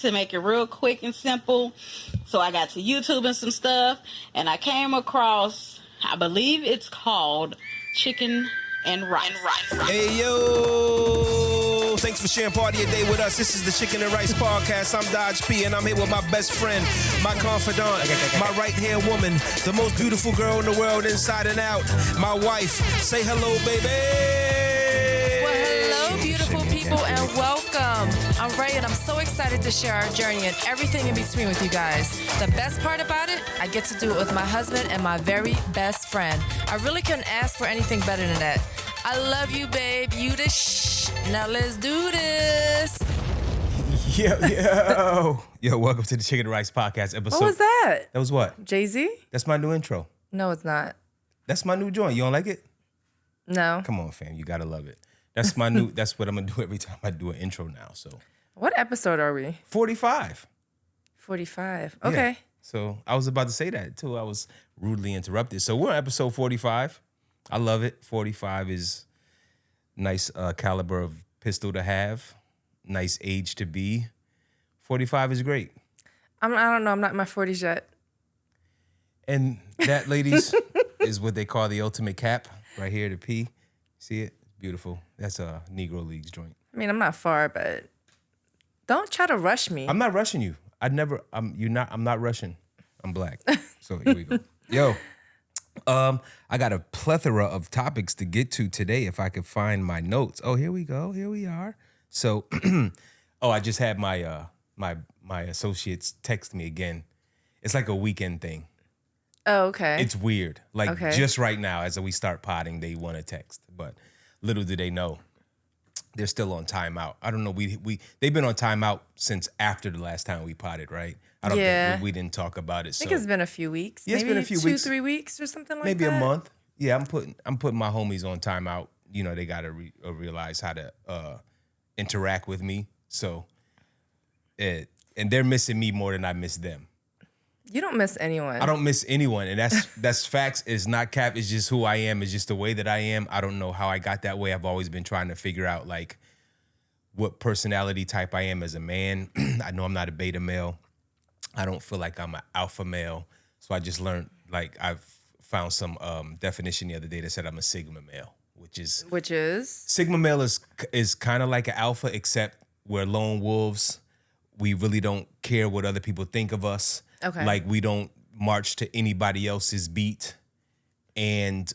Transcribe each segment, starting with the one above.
to make it real quick and simple. So I got to YouTube and some stuff, and I came across, I believe it's called Chicken and Rice. Hey, yo! Thanks for sharing part of your day with us. This is the Chicken and Rice Podcast. I'm Dodge P, and I'm here with my best friend, my confidant, my right-hand woman, the most beautiful girl in the world, inside and out, my wife. Say hello, baby! Well, hello, beautiful people, and welcome. I'm Ray, and I'm so excited to share our journey and everything in between with you guys. The best part about it, I get to do it with my husband and my very best friend. I really couldn't ask for anything better than that. I love you, babe. You the Now let's do this. Yo, welcome to the Chicken and Rice Podcast episode. What was that? That was what? Jay-Z? That's my new intro. No, it's not. That's my new joint. You don't like it? No. Come on, fam. You gotta love it. That's my new, that's what I'm gonna do every time I do an intro now, so. What episode are we? 45. 45. Okay. Yeah. So I was about to say that too. I was rudely interrupted. So we're on episode 45. I love it. 45 is nice caliber of pistol to have. Nice age to be. 45 is great. I don't know. I'm not in my 40s yet. And that, ladies, is what they call the ultimate cap. Right here, the P. See it? Beautiful. That's a Negro Leagues joint. I mean, I'm not far, but don't try to rush me. I'm not rushing you. I'm not rushing. I'm black. So here we go. Yo. I got a plethora of topics to get to today if I could find my notes. Oh, here we go. Here we are. So, I just had my my associates text me again. It's like a weekend thing. Oh, okay. It's weird. Like just right now, as we start potting, they want to text, but little do they know, they're still on timeout. I don't know. They've been on timeout since after the last time we potted, right? I don't think we didn't talk about it. I think it's been a few weeks. Yeah, it's been a few weeks. 2-3 weeks or something like Maybe that. Maybe a month. Yeah, I'm putting my homies on timeout. You know, they got to realize how to interact with me. So, and they're missing me more than I miss them. You don't miss anyone. I don't miss anyone, and that's facts. It's not cap. It's just who I am. It's just the way that I am. I don't know how I got that way. I've always been trying to figure out like what personality type I am as a man. I know I'm not a beta male. I don't feel like I'm an alpha male. So I just learned, like, I've found some definition the other day that said I'm a sigma male, which is sigma male is kind of like an alpha, except we're lone wolves. We really don't care what other people think of us. Okay. Like, we don't march to anybody else's beat, and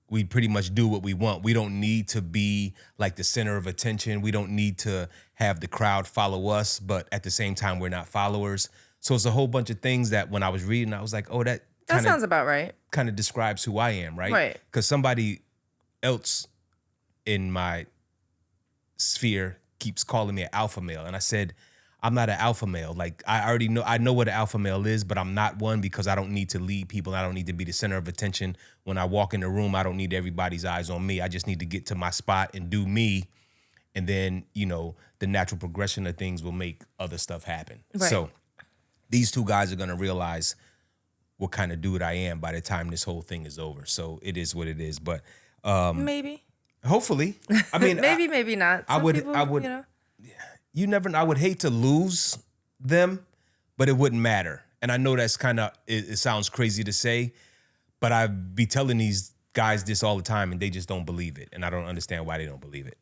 we pretty much do what we want. We don't need to be like the center of attention. We don't need to have the crowd follow us, but at the same time, we're not followers. So it's a whole bunch of things that when I was reading, I was like, oh, that sounds about right. Kind of describes who I am, right? Right. Because somebody else in my sphere keeps calling me an alpha male. And I said, I'm not an alpha male. Like, I know what an alpha male is, but I'm not one because I don't need to lead people. I don't need to be the center of attention. When I walk in the room, I don't need everybody's eyes on me. I just need to get to my spot and do me. And then, you know, the natural progression of things will make other stuff happen. Right. So these two guys are going to realize what kind of dude I am by the time this whole thing is over. So it is what it is. But maybe. Hopefully. I mean, maybe not. I would, you know. You never know. I would hate to lose them, but it wouldn't matter. And I know that's kind of, it sounds crazy to say, but I be telling these guys this all the time and they just don't believe it. And I don't understand why they don't believe it.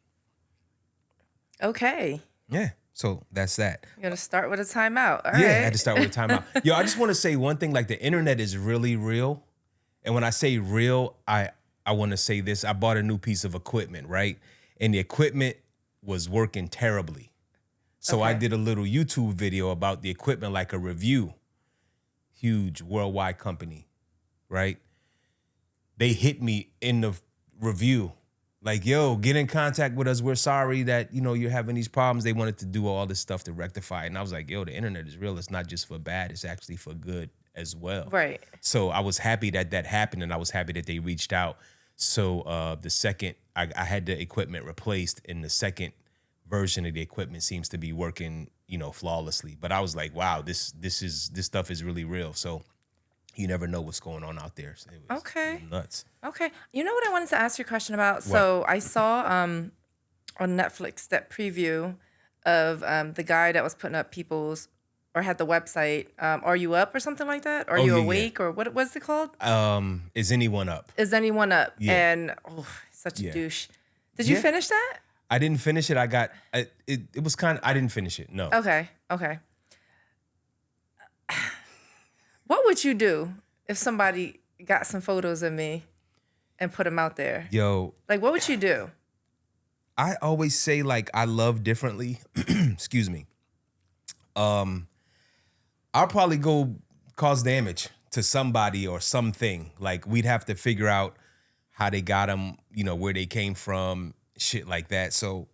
Okay. Yeah. So that's that. You're going to start with a timeout. All right. I had to start with a timeout. Yo, I just want to say one thing, like the internet is really real. And when I say real, I want to say this. I bought a new piece of equipment, right? And the equipment was working terribly. So I did a little YouTube video about the equipment, like a review. Huge worldwide company, right? They hit me in the review. Like, yo, get in contact with us. We're sorry that, you know, you're having these problems. They wanted to do all this stuff to rectify it. And I was like, yo, the internet is real. It's not just for bad. It's actually for good as well. Right. So I was happy that happened, and I was happy that they reached out. So the second, I had the equipment replaced, and the second version of the equipment seems to be working, you know, flawlessly. But I was like, wow, this stuff is really real. So you never know what's going on out there. It was nuts. Okay. You know what I wanted to ask you a question about? What? So I saw on Netflix that preview of the guy that was putting up people's, or had the website, Are You Up or something like that? Are You Awake? Or what's it called? Is Anyone Up? Is Anyone Up? Yeah. And such a douche. Did you finish that? I didn't finish it. It was kind of, I didn't finish it. No. Okay. What would you do if somebody got some photos of me and put them out there? Yo. Like, what would you do? I always say, like, I love differently. Excuse me. I'll probably go cause damage to somebody or something. Like, we'd have to figure out how they got them, you know, where they came from, shit like that. So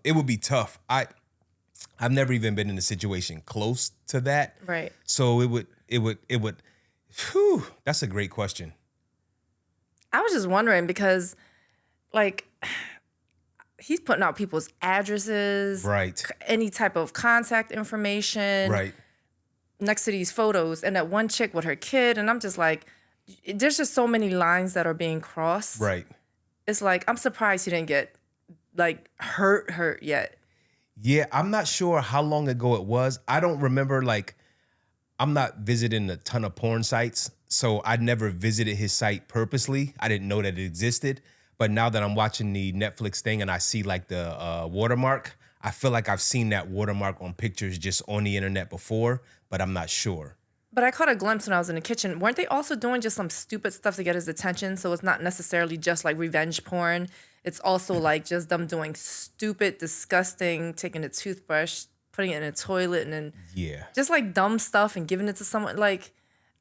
it would be tough. I've never even been in a situation close to that. Right. So it would, whew, that's a great question. I was just wondering because, like, he's putting out people's addresses. Right. Any type of contact information. Right. Next to these photos. And that one chick with her kid. And I'm just like, there's just so many lines that are being crossed. Right. It's like, I'm surprised he didn't get, like, hurt yet. Yeah, I'm not sure how long ago it was. I don't remember, like, I'm not visiting a ton of porn sites, so I never visited his site purposely. I didn't know that it existed. But now that I'm watching the Netflix thing and I see, like, the watermark, I feel like I've seen that watermark on pictures just on the internet before, but I'm not sure. But I caught a glimpse when I was in the kitchen. Weren't they also doing just some stupid stuff to get his attention? So it's not necessarily just like revenge porn. It's also like just them doing stupid, disgusting, taking a toothbrush, putting it in a toilet, and then just like dumb stuff and giving it to someone. Like,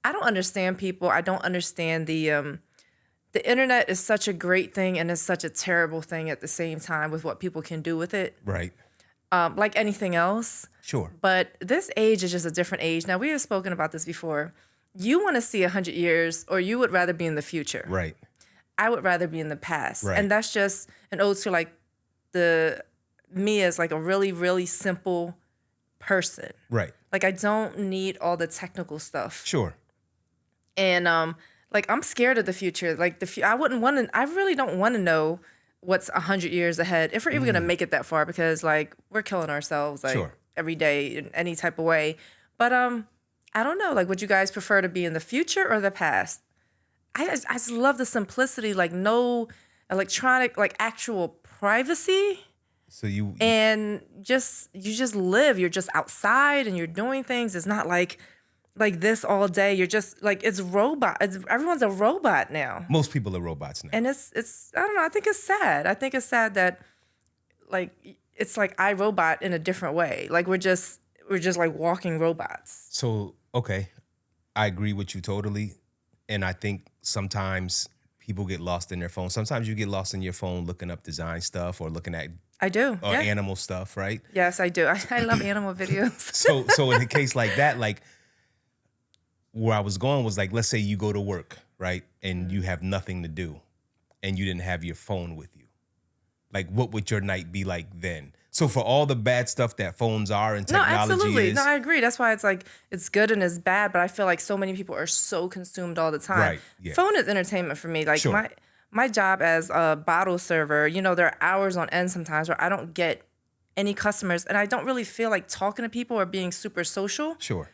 I don't understand people. I don't understand the internet is such a great thing and it's such a terrible thing at the same time with what people can do with it. Right. Like anything else. Sure. But this age is just a different age. Now, we have spoken about this before. You want to see 100 years, or you would rather be in the future. Right. I would rather be in the past. Right. And that's just an ode to, like, me as, like, a really, really simple person. Right. Like, I don't need all the technical stuff. Sure. And, like, I'm scared of the future. Like, I really don't want to know what's 100 years ahead, if we're even going to make it that far, because, like, we're killing ourselves, like, every day in any type of way. But I don't know. Like, would you guys prefer to be in the future or the past? I just love the simplicity, like, no electronic, like, actual privacy. So you just live. You're just outside and you're doing things. It's not like this all day. You're just like, it's robot. Everyone's a robot now. Most people are robots now. And it's I don't know. I think it's sad. I think it's sad that, like, it's like iRobot in a different way. Like, we're just like walking robots. So, okay, I agree with you totally. And I think sometimes people get lost in their phone. Sometimes you get lost in your phone looking up design stuff or looking at animal stuff, right? Yes, I do. I love animal videos. So in a case like that, like, where I was going was, like, let's say you go to work, right? And you have nothing to do and you didn't have your phone with you. Like, what would your night be like then? So for all the bad stuff that phones are and technology absolutely. is. No, I agree. That's why it's like, it's good and it's bad, but I feel like so many people are so consumed all the time. Right, yeah. Phone is entertainment for me. Like, my job as a bottle server, you know, there are hours on end sometimes where I don't get any customers and I don't really feel like talking to people or being super social. Sure.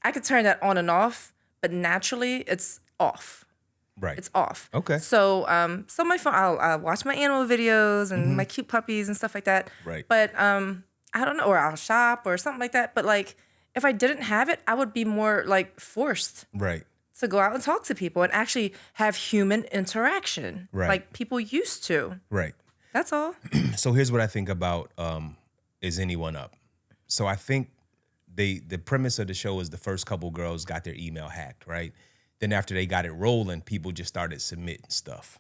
I could turn that on and off, but naturally it's off. Right. It's off. Okay. So my phone, I'll watch my animal videos and my cute puppies and stuff like that. Right. But I don't know, or I'll shop or something like that. But, like, if I didn't have it, I would be more, like, forced. Right. To go out and talk to people and actually have human interaction. Right. Like people used to. Right. That's all. So here's what I think about Is Anyone Up? So I think the premise of the show is the first couple girls got their email hacked, right? Then after they got it rolling, people just started submitting stuff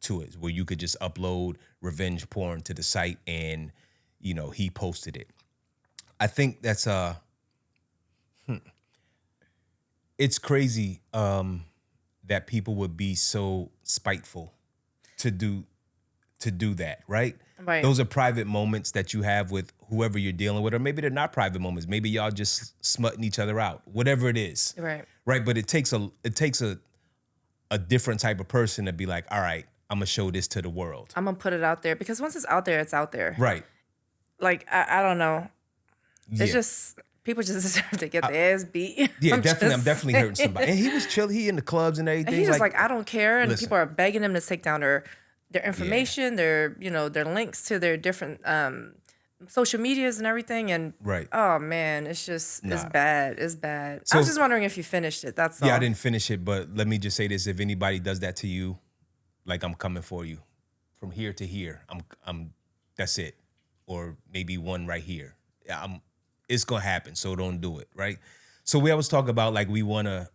to it where you could just upload revenge porn to the site and, you know, he posted it. I think that's it's crazy that people would be so spiteful to do that, right? Right. Those are private moments that you have with whoever you're dealing with, or maybe they're not private moments. Maybe y'all just smutting each other out, whatever it is. Right. Right. But it takes a different type of person to be like, all right, I'm gonna show this to the world. I'm gonna put it out there because once it's out there, it's out there. Right. like, I don't know. Yeah. It's just, people just deserve to get their ass beat. Yeah, I'm definitely. I'm just definitely saying. hurting somebody. And he was chill. He in the clubs and everything. And he's just like, I don't care. And listen. people are begging him to take down their information, their links to their different social medias and everything. And Right. oh man, it's just it's bad. It's bad. So, I was just wondering if you finished it. That's all. Yeah, I didn't finish it, but let me just say this: if anybody does that to you, like, I'm coming for you, from here to here. I'm. That's it, or maybe one right here. It's gonna happen, so don't do it, right? So we always talk about, like, we wanna.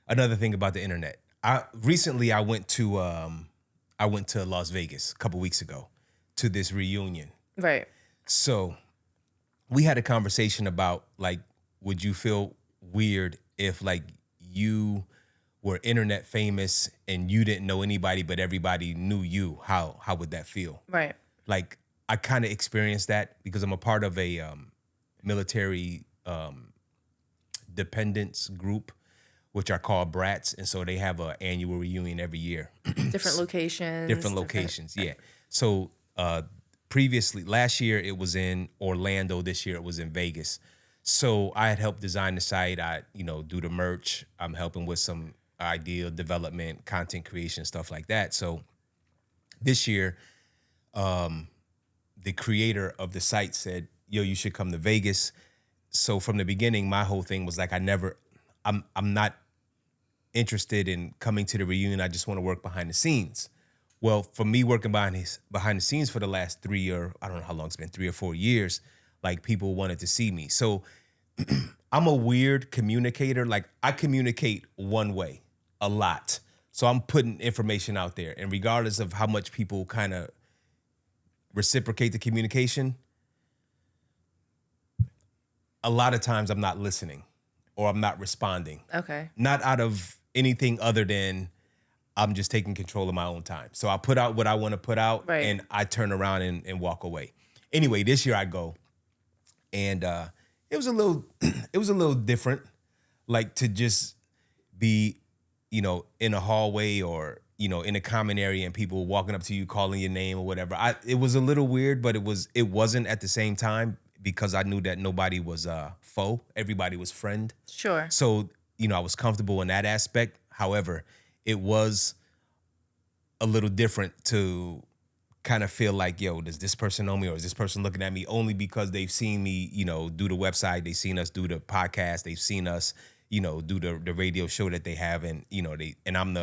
Another thing about the internet. Recently I went to Las Vegas a couple weeks ago to this reunion. Right. So we had a conversation about, like, would you feel weird if, like, you were internet famous and you didn't know anybody but everybody knew you? How would that feel? Right. Like, I kind of experienced that because I'm a part of a military dependents group, which are called Brats, and so they have an annual reunion every year. Different locations. Different locations, yeah. So previously, last year it was in Orlando. This year it was in Vegas. So I had helped design the site. I, do the merch. I'm helping with some idea development, content creation, stuff like that. So this year, the creator of the site said, yo, you should come to Vegas. So from the beginning, my whole thing was like, I'm not interested in coming to the reunion. I just want to work behind the scenes. Well, for me working behind the scenes for the last I don't know how long it's been, 3 or 4 years, like, people wanted to see me. So I'm a weird communicator. Like, I communicate one way a lot. So I'm putting information out there. And regardless of how much people kind of reciprocate the communication, a lot of times I'm not listening or I'm not responding. Okay. Not out of anything other than I'm just taking control of my own time. So I put out what I want to put out, right, and I turn around and walk away. Anyway, this year I go, and it was a little different, like, to just be, in a hallway or, in a common area and people walking up to you, calling your name or whatever. It was a little weird, but it wasn't at the same time, because I knew that nobody was foe. Everybody was friend. Sure. So, I was comfortable in that aspect. However, it was a little different to kind of feel like, yo, does this person know me, or is this person looking at me only because they've seen me, do the website, they've seen us do the podcast, they've seen us, do the radio show that they have, and I'm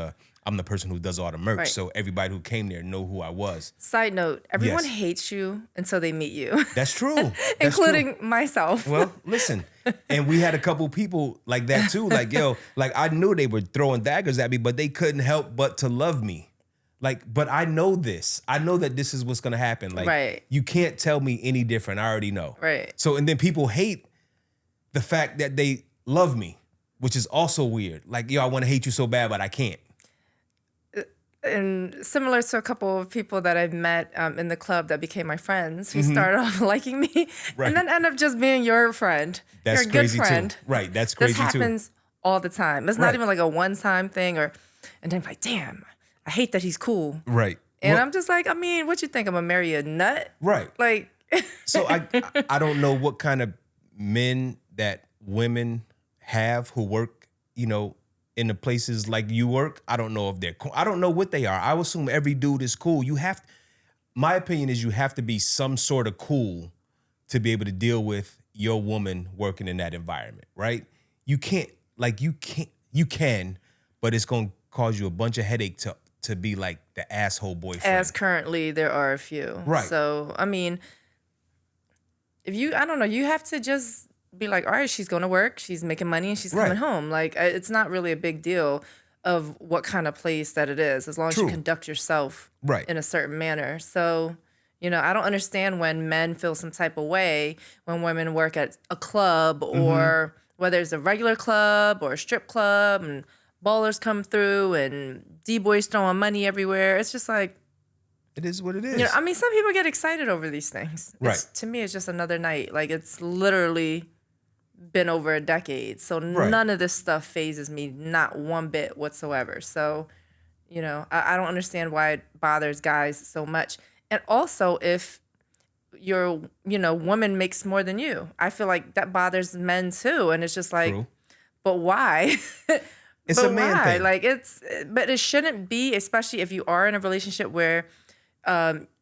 the person who does all the merch. Right. So everybody who came there know who I was. Side note, everyone hates you until they meet you. That's true. Including myself. Well, listen, and we had a couple people like that too. Like, yo, like, I knew they were throwing daggers at me, but they couldn't help but to love me. Like, but I know this. I know that this is what's going to happen. Like, right, you can't tell me any different. I already know. Right. So, and then people hate the fact that they love me, which is also weird. Like, yo, I want to hate you so bad, but I can't. And similar to a couple of people that I've met in the club that became my friends, who started off liking me, right, and then end up just being your friend. That's your crazy good friend. too. Right, that's crazy too. This happens all the time. It's not even like a one-time thing, and then like, damn, I hate that he's cool. Right. And well, I'm just like, I mean, what you think? I'm gonna marry a nut? Right. Like. So I don't know what kind of men that women have who work, in the places like you work. I don't know if they're cool. I don't know what they are. I would assume every dude is cool. My opinion is you have to be some sort of cool to be able to deal with your woman working in that environment, right? You can, but it's going to cause you a bunch of headache to be like the asshole boyfriend. As currently there are a few. Right. So, I mean, you have to just be like, all right, she's going to work, she's making money, and she's coming home. Like, it's not really a big deal of what kind of place that it is, as long as you conduct yourself in a certain manner. So, I don't understand when men feel some type of way when women work at a club, or whether it's a regular club or a strip club, and ballers come through and D-boys throwing money everywhere. It's just like, it is what it is. I mean, some people get excited over these things. Right. To me, it's just another night. Like, it's literally been over a decade. So none of this stuff phases me, not one bit whatsoever. So, I don't understand why it bothers guys so much. And also, if your woman makes more than you. I feel like that bothers men too, and it's just like, True. but why? It's a man thing. Like but it shouldn't be, especially if you are in a relationship where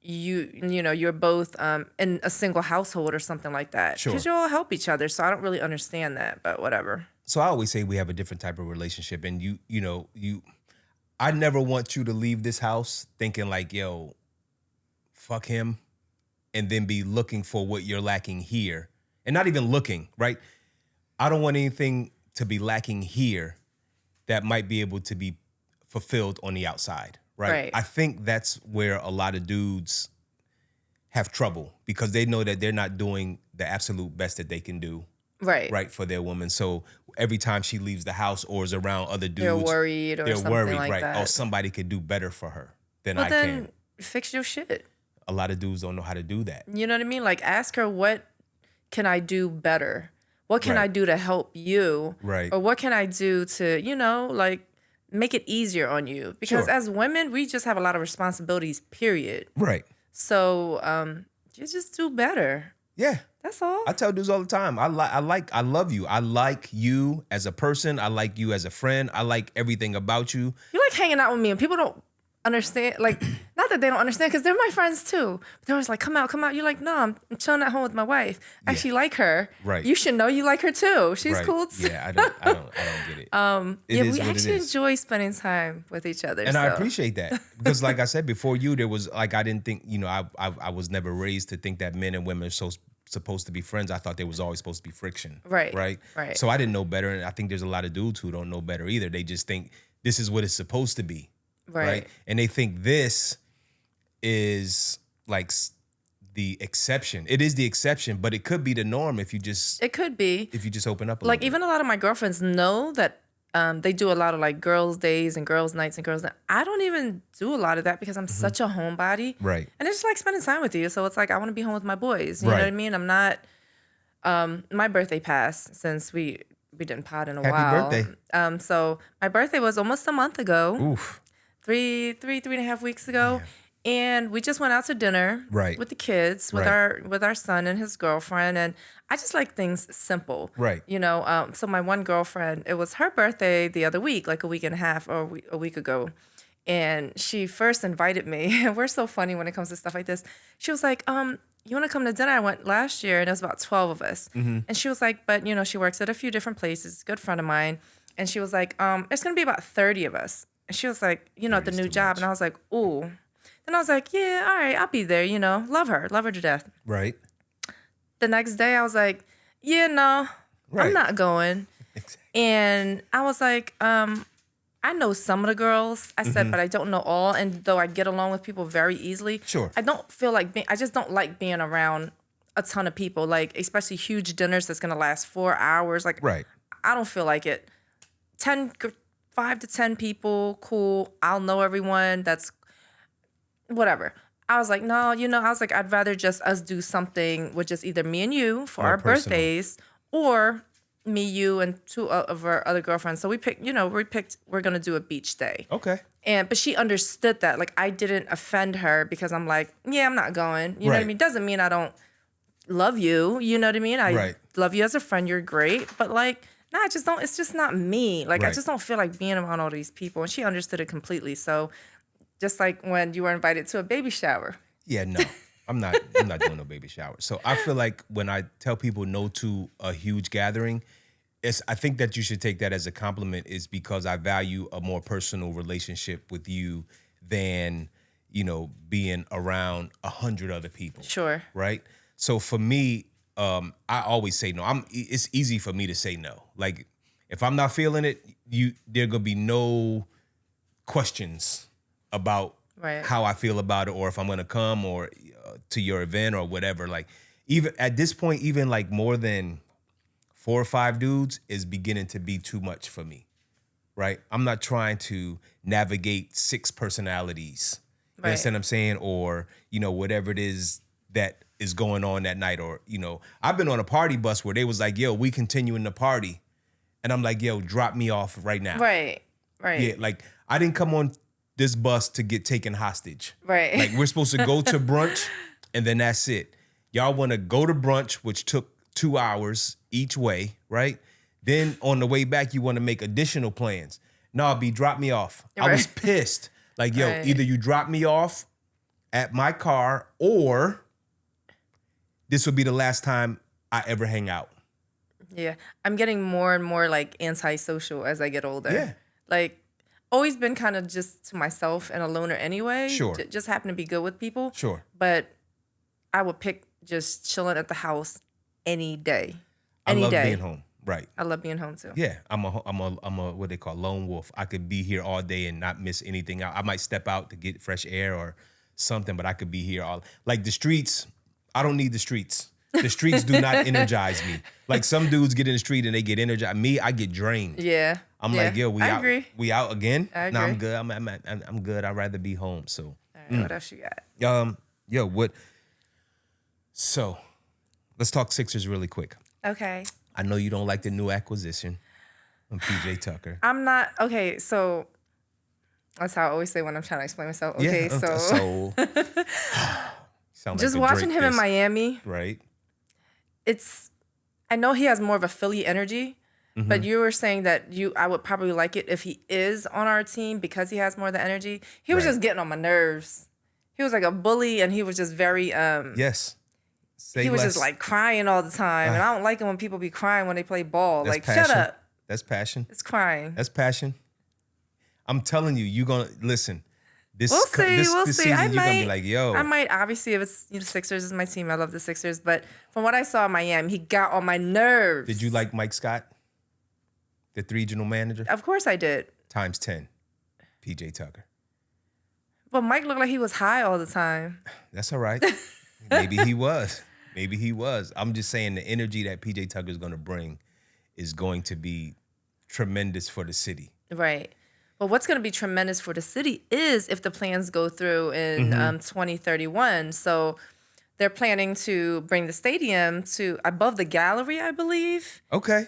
you're both in a single household or something like that. Sure. Because you all help each other. So I don't really understand that, but whatever. So I always say we have a different type of relationship, and I never want you to leave this house thinking like, yo, fuck him, and then be looking for what you're lacking here, and not even looking, right? I don't want anything to be lacking here that might be able to be fulfilled on the outside, right? I think that's where a lot of dudes have trouble because they know that they're not doing the absolute best that they can do, right, for their woman. So every time she leaves the house or is around other dudes, they're worried or something like right? that. Oh, somebody could do better for her than Well, I then can. fix your shit. A lot of dudes don't know how to do that. You know what I mean? Like, ask her, what can I do better? What can I do to help you? Right. Or what can I do to, like, make it easier on you? Because as women, we just have a lot of responsibilities, period. Right. So you just do better. Yeah. That's all. I tell dudes all the time, I love you. I like you as a person. I like you as a friend. I like everything about you. You like hanging out with me, and people don't understand. Like, not that they don't understand, because they're my friends too. But they're always like, come out. You're like, no, I'm chilling at home with my wife. I actually like her. Right. You should know you like her too. She's cool too. Yeah, I don't get it. We actually enjoy spending time with each other. And I appreciate that. Because like I said before you, there was like, I didn't think, I was never raised to think that men and women are supposed to be friends. I thought there was always supposed to be friction. Right. So I didn't know better. And I think there's a lot of dudes who don't know better either. They just think this is what it's supposed to be. Right. And they think this is like the exception. It is the exception, but it could be the norm if you just... It could be. If you just open up a like, little even bit. a lot of my girlfriends know that they do a lot of like girls' days and girls' nights and girls' nights. I don't even do a lot of that because I'm such a homebody. Right. And I just like spending time with you. So it's like, I want to be home with my boys. You know what I mean? I'm not... my birthday passed since we didn't pod in a while. Happy birthday. So my birthday was almost a month ago. Oof. Three and a half weeks ago. Yeah. And we just went out to dinner with the kids, with our son and his girlfriend. And I just like things simple. Right. So my one girlfriend, it was her birthday the other week, like a week and a half or a week ago. And she first invited me. And we're so funny when it comes to stuff like this. She was like, you want to come to dinner? I went last year and it was about 12 of us. Mm-hmm. And she was like, but she works at a few different places, good friend of mine. And she was like, it's going to be about 30 of us. And she was like, at the new job. And I was like, ooh. Then I was like, yeah, all right, I'll be there, Love her to death. Right. The next day I was like, yeah, no, I'm not going. Exactly. And I was like, I know some of the girls. I said, but I don't know all. And though I get along with people very easily, I don't feel like I just don't like being around a ton of people, like especially huge dinners that's going to last 4 hours. Like, I don't feel like it. 5 to 10 people, cool. I'll know everyone. That's whatever. I was like, no, I was like, I'd rather just us do something with just either me and you for our birthdays, or me, you, and 2 of our other girlfriends. So we picked, we're going to do a beach day. Okay. But she understood that. Like, I didn't offend her because I'm like, yeah, I'm not going. You know what I mean? Doesn't mean I don't love you. You know what I mean? I love you as a friend. You're great. But like, no, I just don't. It's just not me. Like, I just don't feel like being around all these people. And she understood it completely. So, just like when you were invited to a baby shower. Yeah, no, I'm not doing no baby shower. So I feel like when I tell people no to a huge gathering, I think that you should take that as a compliment. Is because I value a more personal relationship with you than being around 100 other people. Sure. Right. So for me, I always say no. It's easy for me to say no. Like, if I'm not feeling it, there gonna be no questions about how I feel about it, or if I'm gonna come or to your event or whatever. Like, even at this point, even like more than 4 or 5 dudes is beginning to be too much for me. Right? I'm not trying to navigate 6 personalities. You understand what I'm saying? Or whatever it is that is going on that night. Or, I've been on a party bus where they was like, yo, we continuing the party. And I'm like, yo, drop me off right now. Right. Yeah, like, I didn't come on this bus to get taken hostage. Right. Like, we're supposed to go to brunch and then that's it. Y'all want to go to brunch, which took 2 hours each way, right? Then on the way back, you want to make additional plans. No, B, drop me off. I was pissed. Like, yo, either you drop me off at my car or this will be the last time I ever hang out. Yeah. I'm getting more and more like antisocial as I get older. Yeah. Like, always been kind of just to myself and a loner anyway. Sure. Just happen to be good with people. Sure. But I would pick just chilling at the house any day. I love being home. Right. I love being home too. Yeah. I'm a what they call lone wolf. I could be here all day and not miss anything. I might step out to get fresh air or something, but I could be here all like the streets. I don't need the streets. The streets do not energize me. Like some dudes get in the street and they get energized. Me, I get drained. Yeah. I'm like, yo, I agree. We out again? I No, agree. I'm good. I'm good. I'd rather be home. So, All right, what else you got? yo, what? So, let's talk Sixers really quick. Okay. I know you don't like the new acquisition from PJ Tucker. I'm not okay, so that's how I always say when I'm trying to explain myself. Okay, so Sound just like watching him in Miami, right? I know he has more of a Philly energy, but you were saying that I would probably like it if he is on our team because he has more of the energy. He was just getting on my nerves. He was like a bully and he was just very Yes. he was just like crying all the time. And I don't like it when people be crying when they play ball. Like, passion. shut up. That's passion. It's crying. That's passion. I'm telling you, you're gonna listen. This We'll see. this We'll see. season, you're gonna be like, yo. I might, obviously, if it's Sixers is my team. I love the Sixers. But from what I saw in Miami, he got on my nerves. Did you like Mike Scott, the regional manager? Of course I did. Times 10. PJ Tucker. But Mike looked like he was high all the time. That's all right. Maybe he was. Maybe he was. I'm just saying the energy that PJ Tucker is going to bring is going to be tremendous for the city. Right. But what's going to be tremendous for the city is if the plans go through in 2031. So they're planning to bring the stadium to above the gallery, I believe. Okay.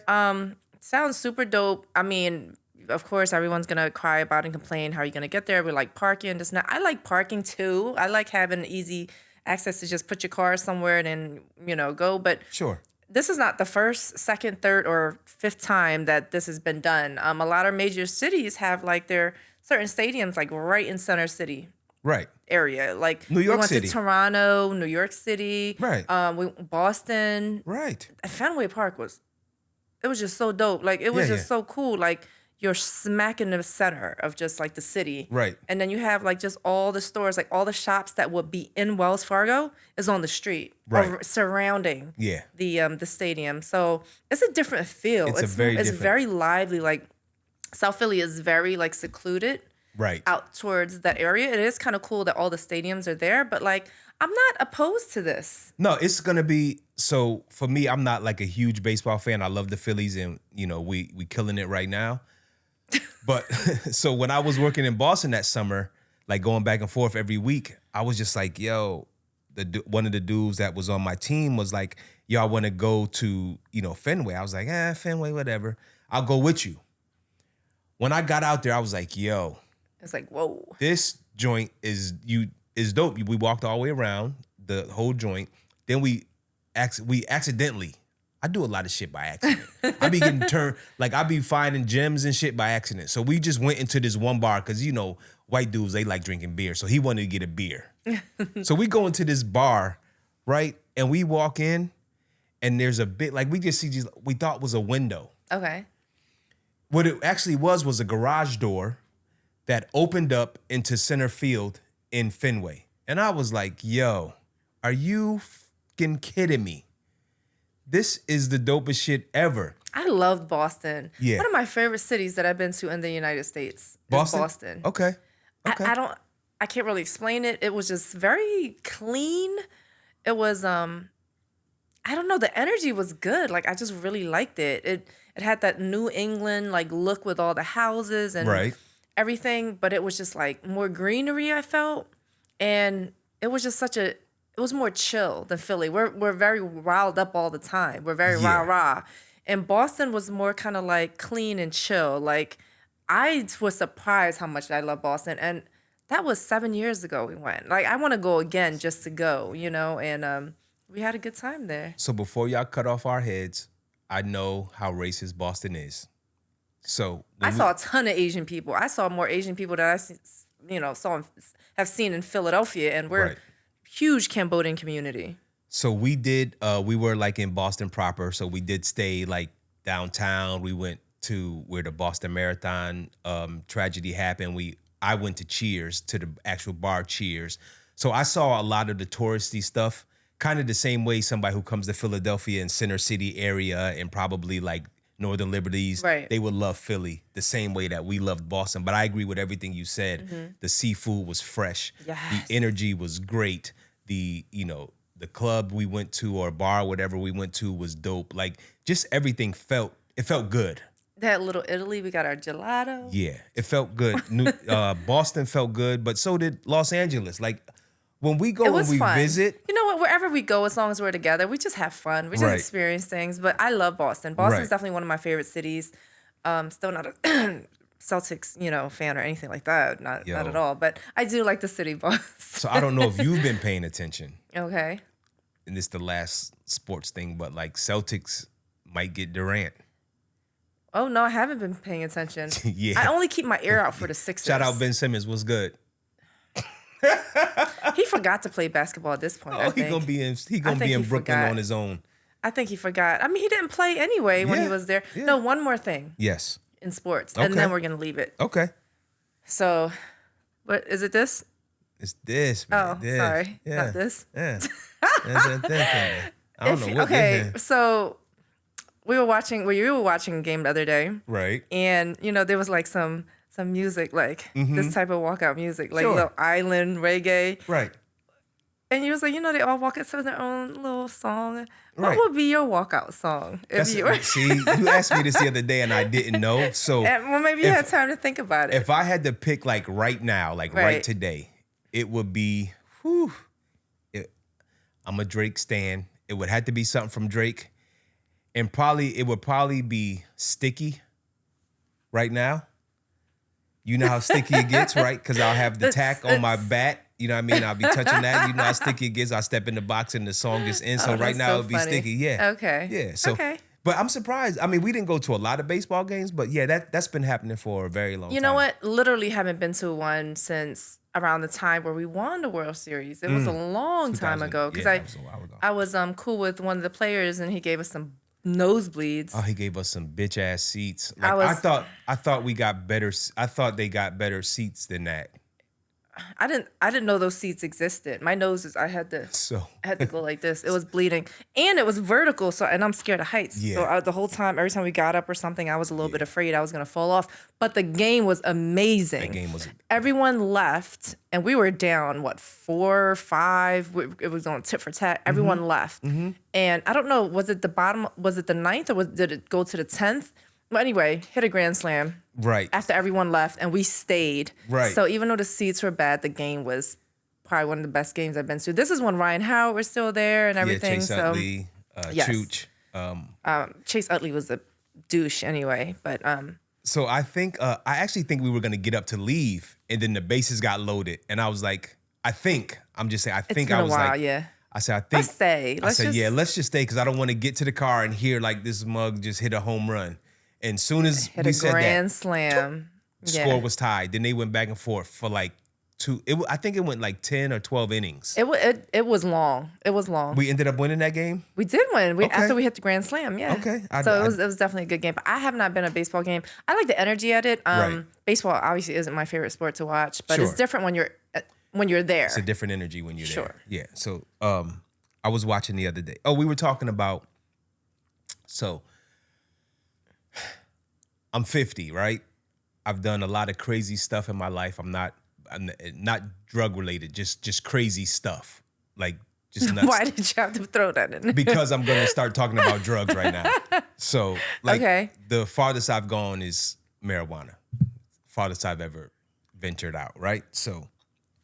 Sounds super dope. I mean, of course, everyone's going to cry about and complain. How are you going to get there? We like parking. This, not. I like parking too. I like having easy access to just put your car somewhere and then, go. But Sure. this is not the first, second, third, or fifth time that this has been done. A lot of major cities have like their certain stadiums like right in Center City Right. area. Like New York we went City. to Toronto, New York City, Right. Boston. Right. Fenway Park was just so dope. Like it was just so cool. Like you're smack in the center of just like the city. Right. And then you have like just all the stores, like all the shops that would be in Wells Fargo is on the street. Right. Surrounding Yeah. the stadium. So it's a different feel. It's It's different. very lively. Like South Philly is very like secluded Right. out towards that area. It is kind of cool that all the stadiums are there, but like I'm not opposed to this. No, it's gonna be so for me. I'm not like a huge baseball fan. I love the Phillies, and we killing it right now. But so when I was working in Boston that summer, like going back and forth every week, I was just like, yo, one of the dudes that was on my team was like, yo, I want to go to Fenway. I was like, Fenway, whatever. I'll go with you. When I got out there, I was like, yo, It's like, whoa. this joint is dope. We walked all the way around the whole joint. Then we accidentally. I do a lot of shit by accident. I be getting turned, like I be finding gems and shit by accident. So we just went into this one bar because white dudes, they like drinking beer. So he wanted to get a beer. So we go into this bar, right? And we walk in and there's a bit like we just see we thought was a window. Okay. What it actually was a garage door that opened up into center field in Fenway. And I was like, yo, are you fucking kidding me? This is the dopest shit ever. I loved Boston. Yeah. One of my favorite cities that I've been to in the United States is Boston. Okay. I can't really explain it. It was just very clean. It was I don't know, the energy was good. Like I just really liked it. It had that New England like look with all the houses and everything, but it was just like more greenery, I felt. And it was just it was more chill than Philly. We're very riled up all the time. We're very rah-rah. And Boston was more kind of like clean and chill. Like I was surprised how much I love Boston. And that was 7 years ago we went. Like I want to go again just to go, and We had a good time there. So before y'all cut off our heads, I know how racist Boston is. So I saw a ton of Asian people. I saw more Asian people that have seen in Philadelphia, and we're Right. huge Cambodian community. So we were like in Boston proper. So we did stay like downtown. We went to where the Boston Marathon tragedy happened. I went to Cheers, to the actual bar Cheers. So I saw a lot of the touristy stuff, kind of the same way somebody who comes to Philadelphia and Center City area and probably like Northern Liberties, Right. they would love Philly the same way that we loved Boston. But I agree with everything you said. The seafood was fresh. Yes. The energy was great. The club we went to or bar, whatever we went to was dope. Like just everything felt good. That Little Italy, we got our gelato. Yeah, it felt good. Boston felt good, but so did Los Angeles. Like when we go It and was we fun. visit, You know what? Wherever we go, as long as we're together, we just have fun. We just Right. experience things. But I love Boston. Boston's Right. definitely one of my favorite cities. Still not a Celtics, fan or anything like that. Not Yo. at all. But I do like the city, Boston. so I don't know if you've been paying attention, Okay. and this the last sports thing, but like Celtics might get Durant. Oh no, I haven't been paying attention. Yeah. I only keep my ear out for the Sixers. Shout out Ben Simmons, what's good? He forgot to play basketball at this point. I Oh, think. he gonna be in think he Brooklyn forgot. on his own. I think he forgot. I mean, he didn't play anyway when he Yeah, was there. yeah. No, one more thing Yes. in sports, and Okay. then we're gonna leave it. Okay. So, what is it? This? It's this, man. Oh, This. sorry, Yeah. not this. Yeah. I don't know what Okay, this is. so we were watching. Well, you were watching a game the other day, Right. and there was like some music, like this type of walkout music, like Mm-hmm. Sure. little island reggae. Right. And you was like, they all walk out to their own little song. Right. What would be your walkout song if you were? See, you asked me this the other day and I didn't know. So Well, maybe you had time to think about it. if I had to pick like right now, like right Right. today, it would be, I'm a Drake stan. It would have to be something from Drake. And it would probably be Sticky right now. You know how sticky it gets, right? Because I'll have the tack on my bat. You know what I mean? I'll be touching that. You know how sticky it gets. I step in the box and the song gets in. So Oh, right that's now so it would be funny. Sticky. Yeah. Okay. Yeah. So, Okay. But I'm surprised. I mean, we didn't go to a lot of baseball games, but yeah, that's been happening for a very long time. You know what? Literally haven't been to one since around the time where we won the World Series. It was a long time 2000. ago because Yeah, that was a while ago. I was cool with one of the players and he gave us some nosebleeds. Oh, he gave us some bitch ass seats. Like I thought we got better. I thought they got better seats than that. I didn't know those seats existed. My nose is I had to go like this. It was bleeding and it was vertical. So I'm scared of heights. Yeah. So the whole time, every time we got up or something, I was a little bit afraid I was gonna fall off. But the game was amazing. That game was. Everyone left and we were down 4 or 5. It was on tit for tat. Everyone left, and I don't know, was it the bottom? Was it the 9th or did it go to the 10th? Well, anyway, hit a grand slam. Right. After everyone left and we stayed. Right. So even though the seats were bad, the game was probably one of the best games I've been to. This is when Ryan Howard was still there and everything. Yeah, Chase so Utley, yes. Chooch. Chase Utley was a douche anyway. But So I think I actually think we were gonna get up to leave, and then the bases got loaded, and I was like, I'm just saying, I it's think been I a was while, like, yeah. I said, I think Let's stay. I said, let's just stay because I don't want to get to the car and hear like this mug just hit a home run. And soon as Hit we a said grand that, slam. score was tied. Then they went back and forth for like I think it went like 10 or 12 innings. It was long. It was long. We ended up winning that game. We did win. Okay. After we hit the grand slam, yeah. Okay. So it was definitely a good game. But I have not been a baseball game. I like the energy at it. Right. Baseball obviously isn't my favorite sport to watch, but it's Sure. different when you're there. It's a different energy when you're there. Sure. Yeah. So I was watching the other day. Oh, we were talking about. So I'm 50, right? I've done a lot of crazy stuff in my life. I'm not drug related, just crazy stuff. Like just nuts. Why did you have to throw that in? Because I'm gonna start talking about drugs right now. So like Okay. the farthest I've gone is marijuana. Farthest I've ever ventured out, right? So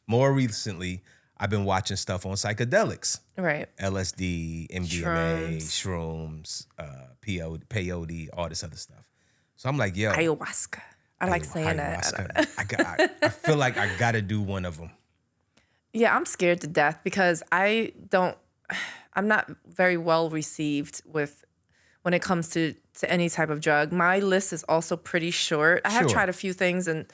more recently, I've been watching stuff on psychedelics. Right. LSD, MDMA, shrooms, peyote, all this other stuff. So I'm like, yo, Ayahuasca. I like saying that. ayahuasca. I feel like I gotta do one of them. Yeah, I'm scared to death because I I'm not very well received when it comes to any type of drug. My list is also pretty short. I have tried a few things, and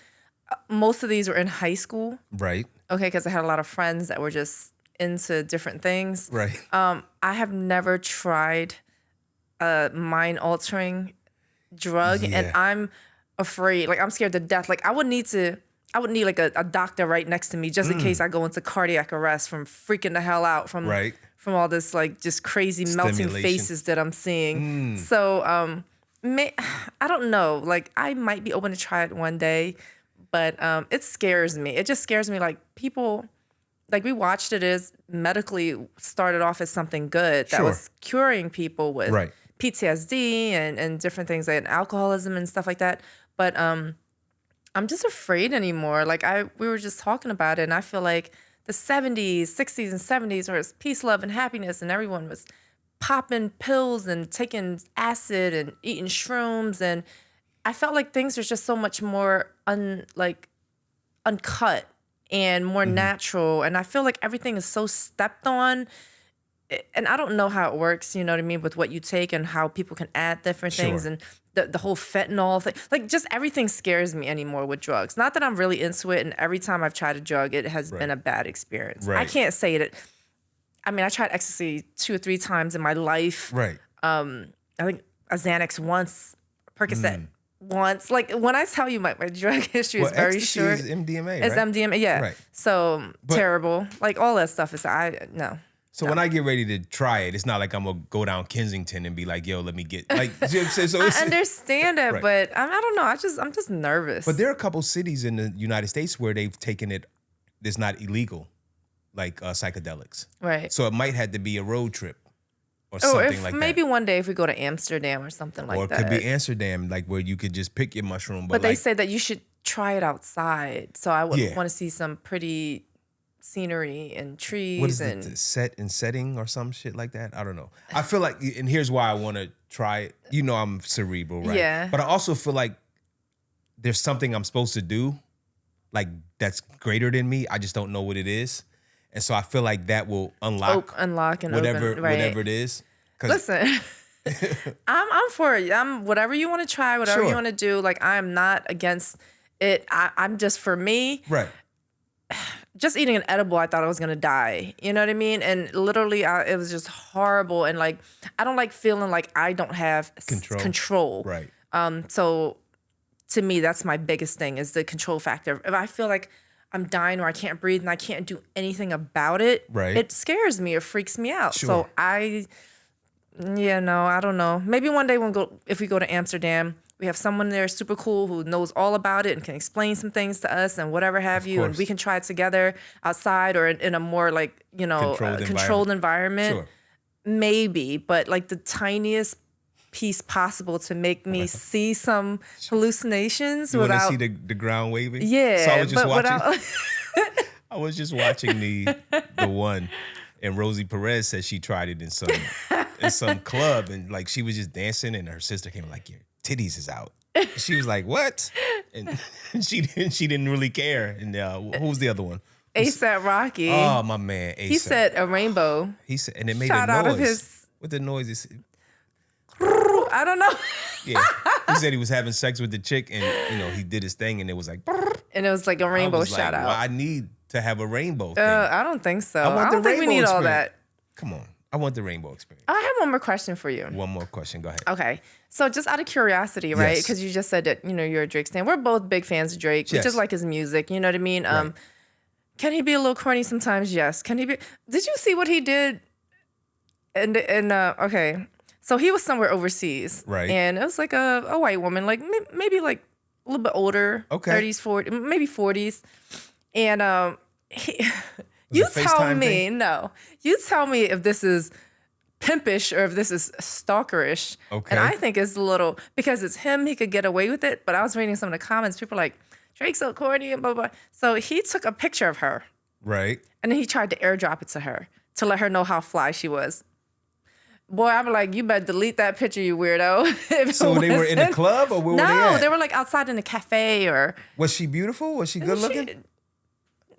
most of these were in high school. Right. Okay, because I had a lot of friends that were just into different things. Right. I have never tried a mind-altering drug, and I'm afraid. Like, I'm scared to death. Like, I would need like a doctor right next to me just in case I go into cardiac arrest from freaking the hell out from all this like just crazy melting faces that I'm seeing. So I don't know. Like, I might be open to try it one day, but it scares me. It just scares me. Like, people, like, we watched it as medically started off as something good that was curing people with PTSD and different things like alcoholism and stuff like that. But I'm just afraid anymore. Like, we were just talking about it, and I feel like the 70s, 60s, and 70s where it's peace, love, and happiness, and everyone was popping pills and taking acid and eating shrooms, and I felt like things are just so much more uncut and more natural, and I feel like everything is so stepped on. And I don't know how it works, you know what I mean, with what you take and how people can add different things and the whole fentanyl thing. Like, just everything scares me anymore with drugs. Not that I'm really into it, and every time I've tried a drug, it has been a bad experience. I can't say that. I mean, I tried ecstasy 2 or 3 times in my life. I think a Xanax once, Percocet once. Like, when I tell you my drug history is very short. Is MDMA, It's MDMA, yeah. So, terrible. Like, all that stuff is, no. So when I get ready to try it, it's not like I'm gonna go down Kensington and be like, "Yo, let me get." Like, you know what I'm saying? So I understand it, but I don't know. I'm just nervous. But there are a couple cities in the United States where they've taken it. It's not illegal, like psychedelics. Right. So it might have to be a road trip or something like that. Maybe one day if we go to Amsterdam or something like that. Or it could be Amsterdam, like where you could just pick your mushroom. But they say that you should try it outside. So I would want to see some pretty scenery and trees. What is it, setting or some shit like that? I don't know. I feel like, and here's why I want to try it. You know, I'm cerebral, right? Yeah. But I also feel like there's something I'm supposed to do, like that's greater than me. I just don't know what it is, and so I feel like that will unlock and whatever open, right. whatever it is. Listen, I'm for it. I'm whatever you want to try, whatever you want to do. Like, I'm not against it. I'm just, for me, right. Just eating an edible, I thought I was gonna die. You know what I mean? And literally, it was just horrible. And like, I don't like feeling like I don't have control. Right. So to me, that's my biggest thing, is the control factor. If I feel like I'm dying or I can't breathe and I can't do anything about it, it scares me or freaks me out. So I don't know. Maybe one day if we go to Amsterdam, we have someone there super cool who knows all about it and can explain some things to us and whatever have you. And we can try it together outside or in a more like, controlled environment. Sure. Maybe, but like the tiniest piece possible to make me see some hallucinations you without... You want to see the ground waving? Yeah. So I was just watching... without... I was just watching the one, and Rosie Perez said she tried it in some club, and like she was just dancing, and her sister came like, "Your titties is out." She was like, "What?" And she didn't really care. And who was the other one? ASAP Rocky. Oh, my man, ASAP. He said a rainbow. He said, and it made Shot a noise. out of his... What the noise is? I don't know. Yeah, he said he was having sex with the chick, and he did his thing, and it was like, and it was like a rainbow shot out. Well, I need to have a rainbow thing. I don't think so. I don't think we need all that. Come on. I want the rainbow experience. I have one more question for you. One more question. Go ahead. Okay. So just out of curiosity, right? Because you just said that, you're a Drake fan. We're both big fans of Drake. We just like his music. You know what I mean? Right. Can he be a little corny sometimes? Yes. Can he be? Did you see what he did? Okay. So he was somewhere overseas. Right. And it was like a white woman, like maybe like a little bit older. Okay. 30s, 40s, maybe 40s. And you tell me, you tell me if this is pimpish or if this is stalkerish. Okay. And I think it's a little, because it's him, he could get away with it. But I was reading some of the comments, people are like, Drake's so corny and blah, blah, blah. So he took a picture of her. Right. And then he tried to airdrop it to her to let her know how fly she was. Boy, I'm like, you better delete that picture, you weirdo. So they were in a club, or where were they at? No, they were like outside in a cafe or... Was she beautiful? Was she good looking?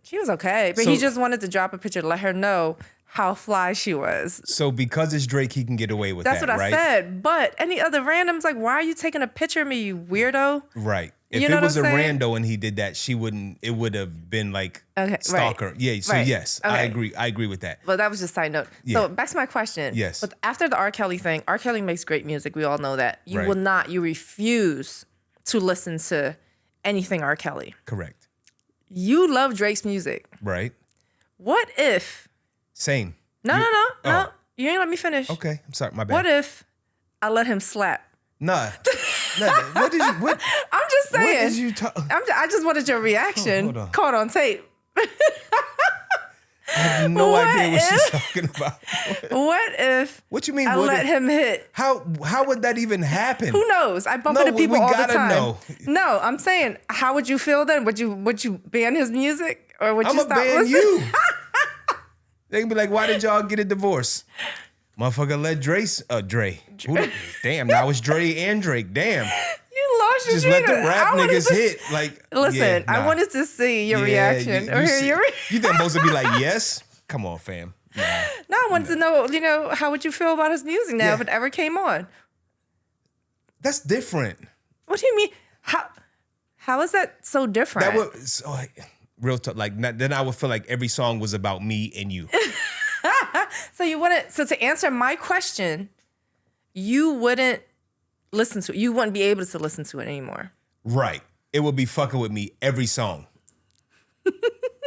She was okay, but he just wanted to drop a picture to let her know how fly she was. So because it's Drake, he can get away with That's that, what I right? said. But any other randoms, like, why are you taking a picture of me, you weirdo? Right. If You know it was a what I'm saying? rando and he did that, she wouldn't. It would have been like Okay, right. stalker. Yeah. So Right. yes, I Okay. agree. I agree with that. But that was just side note. Yeah. So back to my question. Yes. But after the R. Kelly thing, R. Kelly makes great music. We all know that. You Right. will not, you refuse to listen to anything R. Kelly. Correct. You love Drake's music. Right. What if, Same. no. Oh. You ain't let me finish. Okay. I'm sorry. My bad. What if I let him slap? Nah. Nah. What did you? What? I'm just saying. What is you talking? I just wanted your reaction. hold on. Caught on tape. I have no What idea what she's if- talking about. What if What you mean? I what let if- him hit? How would that even happen? Who knows? I bump No, into people we all the gotta time. know. No, I'm saying, how would you feel then? Would you ban his music, or would I'm you gonna stop ban listening? you. They can be like, why did y'all get a divorce? Motherfucker, let Dre. Damn, now it's Dre and Drake. Damn. You lost your Just let the genius. rap I wanted niggas to- hit. Like, Listen, yeah, I nah. wanted to see your Yeah, reaction or hear see- your. You think I'm supposed to be like, yes? Come on, fam. Nah. No, I wanted to know, how would you feel about his music now Yeah. if it ever came on? That's different. What do you mean? How is that so different? That would so, like, real talk. Like then I would feel like every song was about me and you. So to answer my question, you wouldn't listen to it. You wouldn't be able to listen to it anymore. Right. It would be fucking with me every song.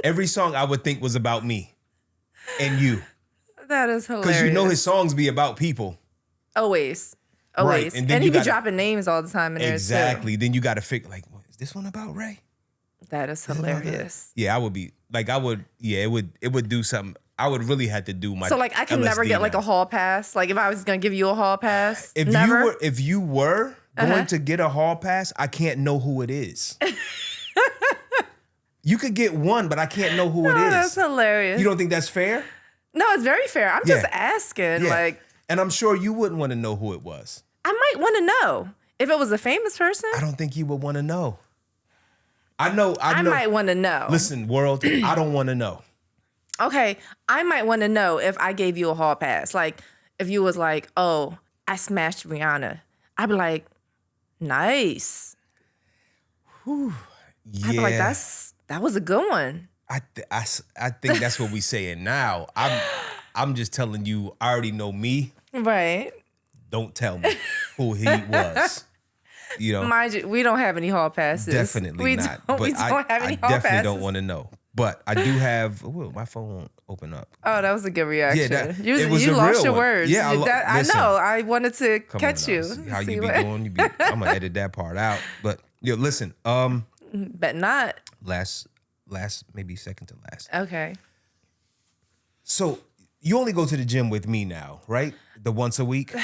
Every song I would think was about me and you. That is hilarious. Because you know his songs be about people. Always. Right, and And, then he you be gotta- dropping names all the time in there Exactly. Then you got to figure like, what, is this one about Ray? too. That is hilarious. Yeah, I would be like, it would do something. I would really have to do my. So like I can never LSD get like now. a hall pass. Like if I was gonna give you a hall pass, If never. you were going to get a hall pass, I can't know who it is. You could get one, but I can't know who it Oh, is. that's hilarious. You don't think that's fair? No, it's very fair. I'm Yeah. just asking. Yeah. Like And I'm sure you wouldn't want to know who it was. I might want to know if it was a famous person. I don't think you would want to know. I know. I might want to know. Listen, world, I don't want to know. Okay, I might want to know if I gave you a hall pass. Like, if you was like, oh, I smashed Rihanna. I'd be like, nice. Yeah. I'd be like, that was a good one. I think that's what we saying now. I'm just telling you, I already know me. Right. Don't tell me who he was. You know, Mind you, we don't have any hall passes. definitely we not. Don't, But we don't have I any hall definitely passes. don't want to know. But I do have. Whoa, my phone won't open up. Oh, that was a good reaction. it was you a lost real your one. words. Yeah, I listen. know. I wanted to Come catch on now. you. See how See you be what- doing? I'm gonna edit that part out. But listen. Bet not. Last, maybe second to last. Okay. So you only go to the gym with me now, right? The once a week.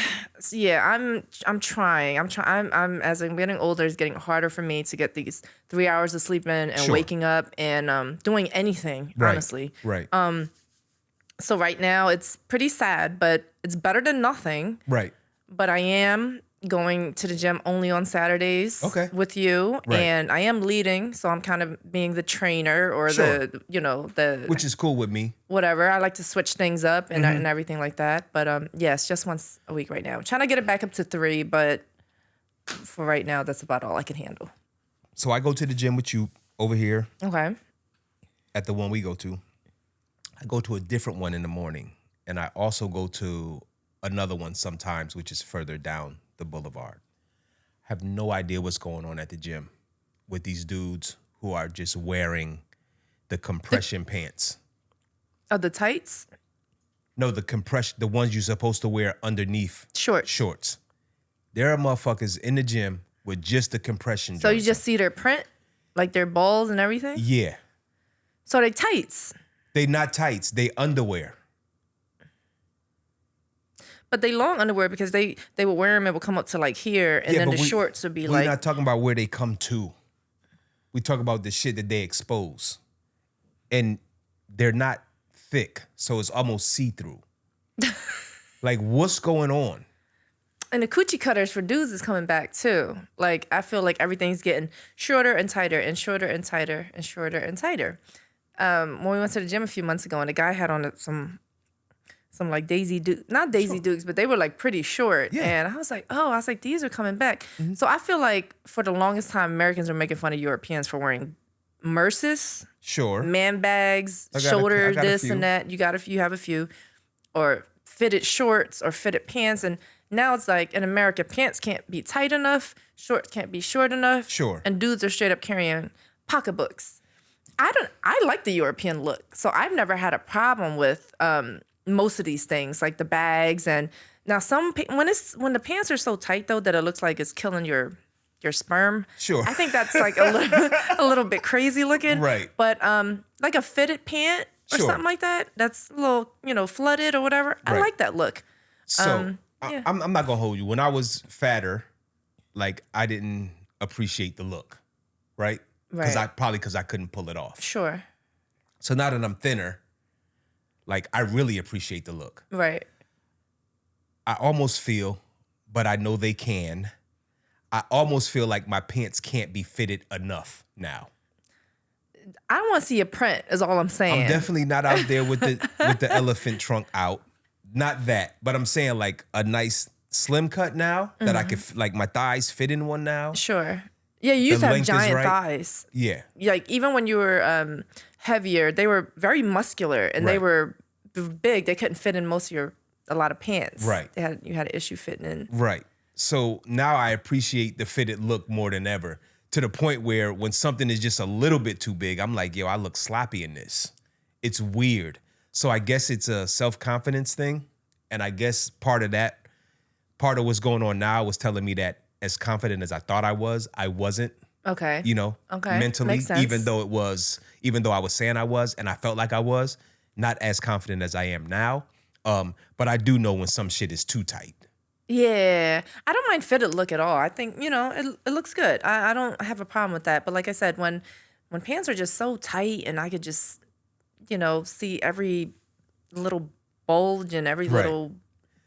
So yeah, I'm trying. I'm as I'm getting older, it's getting harder for me to get these 3 hours of sleep in and Sure. waking up and doing anything, Right. honestly. Right. So right now it's pretty sad, but it's better than nothing. Right. But I am going to the gym only on Saturdays Okay. with you. Right. And I am leading, so I'm kind of being the trainer or Sure. the Which is cool with me. whatever. I like to switch things up and Mm-hmm. and everything like that. But yes, just once a week right now. I'm trying to get it back up to 3, but for right now, that's about all I can handle. So I go to the gym with you over here Okay. at the one we go to. I go to a different one in the morning, and I also go to another one sometimes, which is further down the boulevard. I have no idea what's going on at the gym with these dudes who are just wearing the compression pants. Oh, the tights? No, the ones you're supposed to wear underneath Shorts. shorts. There are motherfuckers in the gym with just the compression So you joints just see their print? Like their balls and everything? on. Yeah. So they tights. They not tights, they underwear. But they long underwear because they would wear them, it would come up to like here, and Yeah, then but the shorts would be we're like, not talking about where they come to. We talk about the shit that they expose. And they're not thick, so it's almost see-through. Like, what's going on? and the coochie cutters for dudes is coming back too. Like I feel like everything's getting shorter and tighter and shorter and tighter and shorter and tighter. When we went to the gym a few months ago, and the guy had on some like Daisy Duke, not Daisy Dukes, but they were like pretty short. Yeah. And I was like, these are coming back. So I feel like for the longest time, Americans were making fun of Europeans for wearing Merces, Sure. man bags, I got shoulder, a this few. and that. You have a few, or fitted shorts or fitted pants. And now it's like in America, pants can't be tight enough, shorts can't be short enough. Sure. And dudes are straight up carrying pocketbooks. I like the European look, so I've never had a problem with most of these things, like the bags. And now when the pants are so tight though that it looks like it's killing your sperm. Sure. I think that's like a little bit crazy looking. Right. But like a fitted pant or Sure. something like that, that's a little flooded or whatever. I Right. like that look. So yeah. I'm not gonna hold you. When I was fatter, like I didn't appreciate the look, right? Right. Because I couldn't pull it off. Sure. So now that I'm thinner, like I really appreciate the look. Right. I almost feel, but I know they can. I almost feel like my pants can't be fitted enough now. I don't want to see a print, is all I'm saying. I'm definitely not out there with the elephant trunk out. Not that, but I'm saying like a nice slim cut now that I could like my thighs fit in one now. Sure. Yeah, you used The to have length is giant right. thighs. Yeah. Like even when you were heavier, they were very muscular and they Right. were big. They couldn't fit in a lot of pants. Right. You had an issue fitting in. Right. So now I appreciate the fitted look more than ever, to the point where when something is just a little bit too big, I'm like, yo, I look sloppy in this. It's weird. So I guess it's a self-confidence thing. And I guess part of what's going on now was telling me that as confident as I thought I wasn't, Okay. Okay. mentally, Makes sense. even though I was saying I was, and I felt like I was, not as confident as I am now. But I do know when some shit is too tight. Yeah, I don't mind fitted look at all. I think it looks good. I don't have a problem with that. But like I said, when pants are just so tight and I could just see every little bulge and every Right. little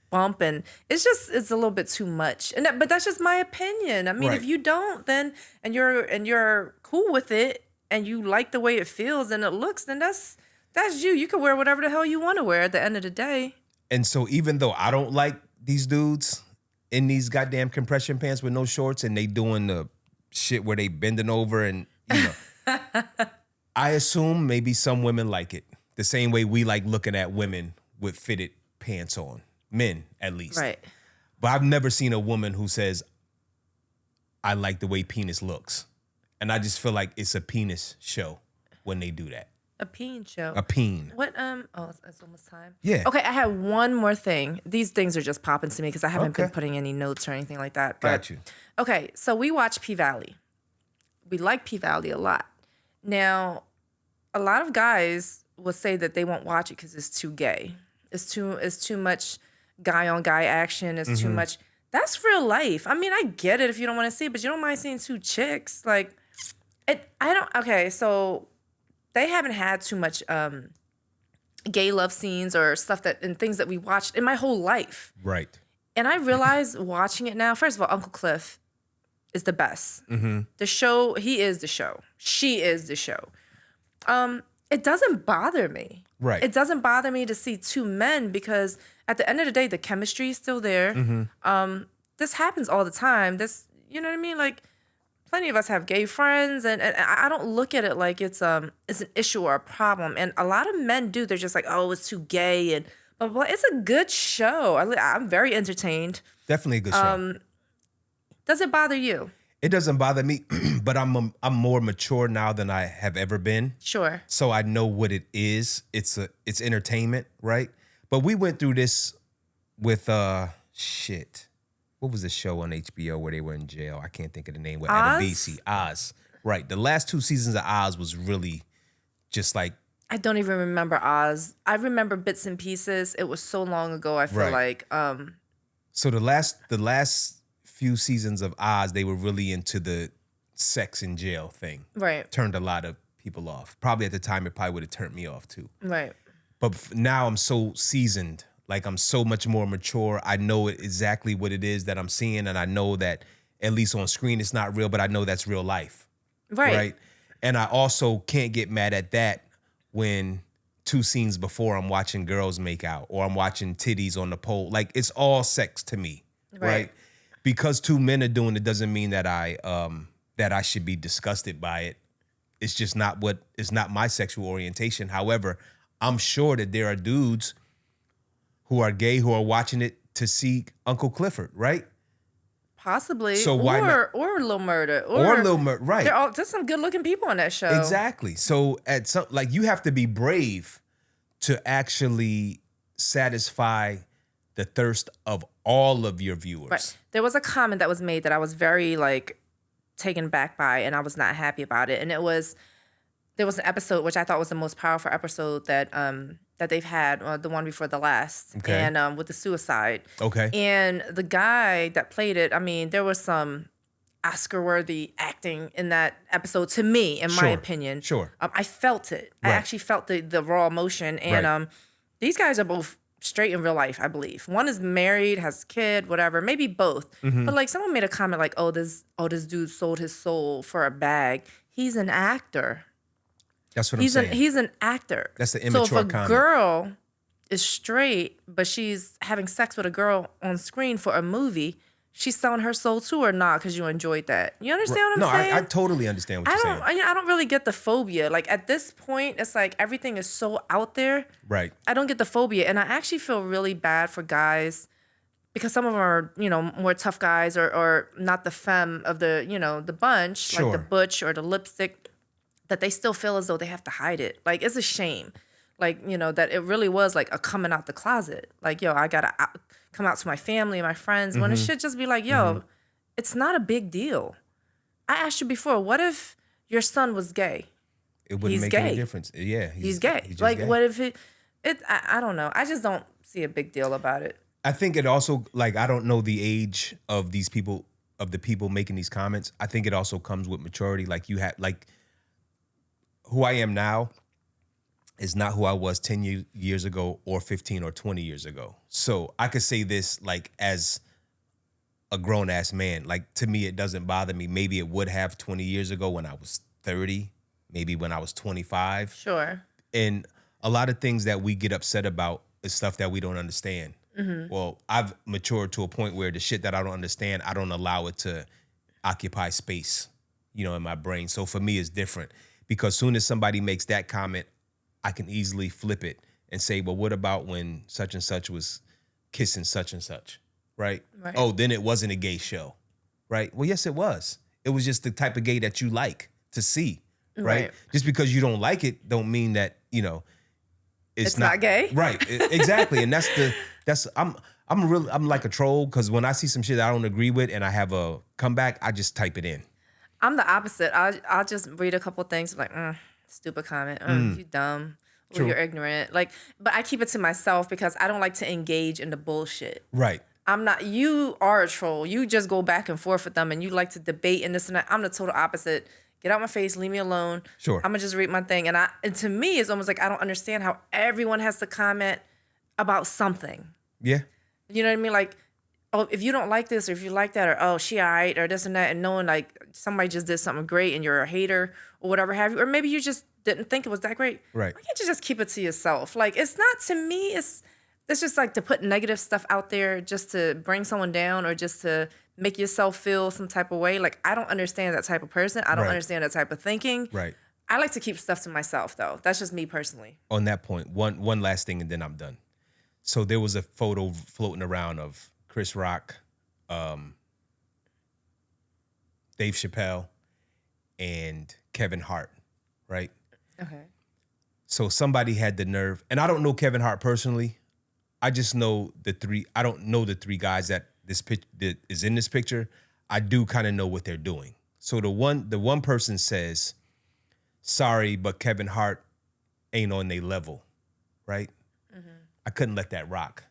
bump, and it's a little bit too much. But that's just my opinion. I mean, Right. if you don't, then and you're cool with it and you like the way it feels and it looks, then that's you. You can wear whatever the hell you want to wear at the end of the day. And so even though I don't like these dudes in these goddamn compression pants with no shorts and they doing the shit where they bending over and, I assume maybe some women like it the same way we like looking at women with fitted pants on. Men, at least. Right. But I've never seen a woman who says, I like the way penis looks. And I just feel like it's a penis show when they do that. A peen show. A peen. What? It's almost time. Yeah. Okay, I have one more thing. These things are just popping to me because I haven't been Okay. putting any notes or anything like that. But, Got you. Okay, so we watch P-Valley. We like P-Valley a lot. Now, a lot of guys will say that they won't watch it because it's too gay. It's too much guy on guy action. It's too much. That's real life. I mean, I get it if you don't want to see it, but you don't mind seeing two chicks. Like, okay, so they haven't had too much gay love scenes or stuff and things that we watched in my whole life. Right. And I realize watching it now, first of all, Uncle Cliff is the best. Mm-hmm. The show, he is the show. She is the show. It doesn't bother me. Right. It doesn't bother me to see two men because at the end of the day, the chemistry is still there. Mm-hmm. This happens all the time. You know what I mean? Like, plenty of us have gay friends, and I don't look at it like it's an issue or a problem. And a lot of men do. They're just like, oh, it's too gay, and blah, blah, blah. It's a good show. I'm very entertained. Definitely a good show. Does it bother you? It doesn't bother me, but I'm more mature now than I have ever been. Sure. So I know what it is. It's entertainment, right? But we went through this with shit. What was the show on HBO where they were in jail? I can't think of the name. With Oz? Adebisi. Oz. Right. The last 2 seasons of Oz was really just like. I don't even remember Oz. I remember bits and pieces. It was so long ago. I feel Right. like. So the last few seasons of Oz, they were really into the sex in jail thing. Right. Turned a lot of people off. Probably at the time, it probably would have turned me off too. Right. But now I'm so seasoned. Like I'm so much more mature. I know exactly what it is that I'm seeing. And I know that at least on screen, it's not real, but I know that's real life. Right. And I also can't get mad at that when two scenes before, I'm watching girls make out or I'm watching titties on the pole. Like, it's all sex to me, right? Because two men are doing it doesn't mean that I should be disgusted by it. It's just it's not my sexual orientation. However, I'm sure that there are dudes who are gay who are watching it to see Uncle Clifford, right? Possibly. So why not? Or Lil Murder. Or Lil Murder, right. There's some good looking people on that show. Exactly. So at some, like, you have to be brave to actually satisfy the thirst of all of your viewers. Right. There was a comment that was made that I was very taken back by, and I was not happy about it. And there was an episode which I thought was the most powerful episode that they've had, the one before the last, okay. and with the suicide. Okay. And the guy that played it, I mean, there was some Oscar-worthy acting in that episode to me, in my opinion. Sure. I felt it. Right. I actually felt the raw emotion. And these guys are both straight in real life, I believe. One is married, has a kid, whatever, maybe both. Mm-hmm. But someone made a comment like, "Oh, this dude sold his soul for a bag." He's an actor. That's what I'm saying. He's an actor. That's the immature comment. So if a girl is straight, but she's having sex with a girl on screen for a movie, she's selling her soul too or not because you enjoyed that. You understand what I'm saying? No, I totally understand what you're saying. I don't really get the phobia. At this point, it's everything is so out there. Right. I don't get the phobia. And I actually feel really bad for guys because some of them are, more tough guys or not the femme of the, the bunch, sure. like the butch or the lipstick, that they still feel as though they have to hide it. It's a shame. That it really was a coming out the closet. Yo, I gotta come out to my family and my friends. When it should just be yo, it's not a big deal. I asked you before, what if your son was gay? It wouldn't make any difference. Yeah, he's gay. He's gay. What if I don't know. I just don't see a big deal about it. I think it also, I don't know the age of these people, of the people making these comments. I think it also comes with maturity. You have, who I am now is not who I was 10 years ago or 15 or 20 years ago. So I could say this as a grown ass man. To me, it doesn't bother me. Maybe it would have 20 years ago when I was 30, maybe when I was 25. Sure. And a lot of things that we get upset about is stuff that we don't understand. Mm-hmm. Well, I've matured to a point where the shit that I don't understand, I don't allow it to occupy space, in my brain. So for me, it's different. Because soon as somebody makes that comment, I can easily flip it and say, well, what about when such and such was kissing such and such, right? Oh, then it wasn't a gay show, right? Well, yes, it was. It was just the type of gay that you like to see, right? Just because you don't like it don't mean that, it's not gay. Right, exactly. And I'm like a troll because when I see some shit I don't agree with and I have a comeback, I just type it in. I'm the opposite. I'll just read a couple things stupid comment. You dumb. Or you're ignorant. But I keep it to myself because I don't like to engage in the bullshit. Right. I'm not. You are a troll. You just go back and forth with them and you like to debate and this and that. I'm the total opposite. Get out my face. Leave me alone. Sure. I'm gonna just read my thing. And to me, it's almost I don't understand how everyone has to comment about something. Yeah. You know what I mean? Oh, if you don't like this or if you like that or, oh, she all right or this and that and knowing somebody just did something great and you're a hater or whatever have you. Or maybe you just didn't think it was that great. Right. Why can't you just keep it to yourself? It's not, to me, it's just to put negative stuff out there just to bring someone down or just to make yourself feel some type of way. I don't understand that type of person. I don't understand that type of thinking. Right. I like to keep stuff to myself, though. That's just me personally. On that point, one last thing and then I'm done. So there was a photo floating around of Chris Rock, Dave Chappelle, and Kevin Hart, right? Okay. So somebody had the nerve, and I don't know Kevin Hart personally. I just know the three. I don't know the three guys that is in this picture. I do kind of know what they're doing. So the one person says, "Sorry, but Kevin Hart ain't on their level," right? Mm-hmm. I couldn't let that rock.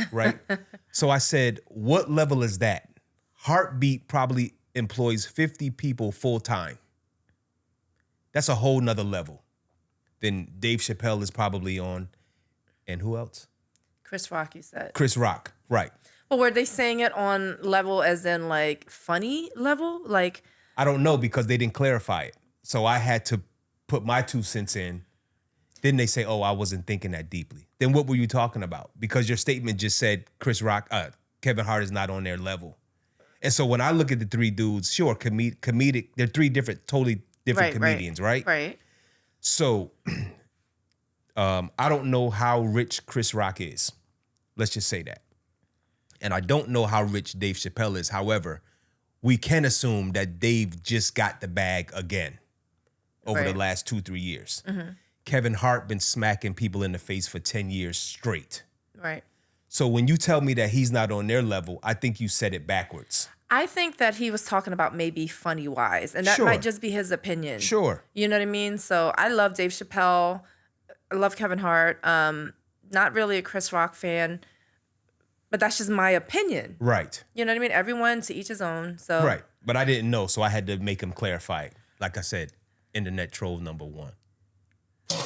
Right? So I said, what level is that? Heartbeat probably employs 50 people full time. That's a whole nother level. Then Dave Chappelle is probably on. And who else? Chris Rock, you said. Chris Rock, right. Well, were they saying it on level as in funny level? I don't know because they didn't clarify it. So I had to put my 2 cents in Then they say, oh, I wasn't thinking that deeply. Then what were you talking about? Because your statement just said Kevin Hart is not on their level. And so when I look at the three dudes, sure, comedic, they're three totally different comedians, right? Right. So I don't know how rich Chris Rock is. Let's just say that. And I don't know how rich Dave Chappelle is. However, we can assume that Dave just got the bag again over the last 2-3 years. Mm-hmm. Kevin Hart been smacking people in the face for 10 years straight. Right. So when you tell me that he's not on their level, I think you said it backwards. I think that he was talking about maybe funny wise, and that might just be his opinion. Sure. You know what I mean? So I love Dave Chappelle. I love Kevin Hart. Not really a Chris Rock fan, but that's just my opinion. Right. You know what I mean? Everyone to each his own. So right. But I didn't know, so I had to make him clarify it. Like I said, internet troll number one. You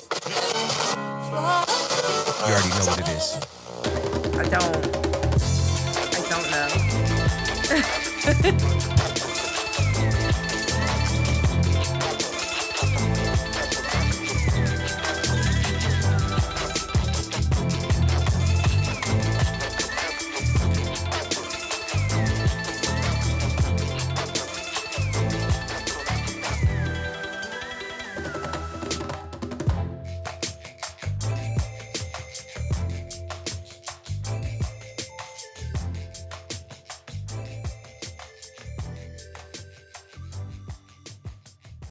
already know what it is. I don't know.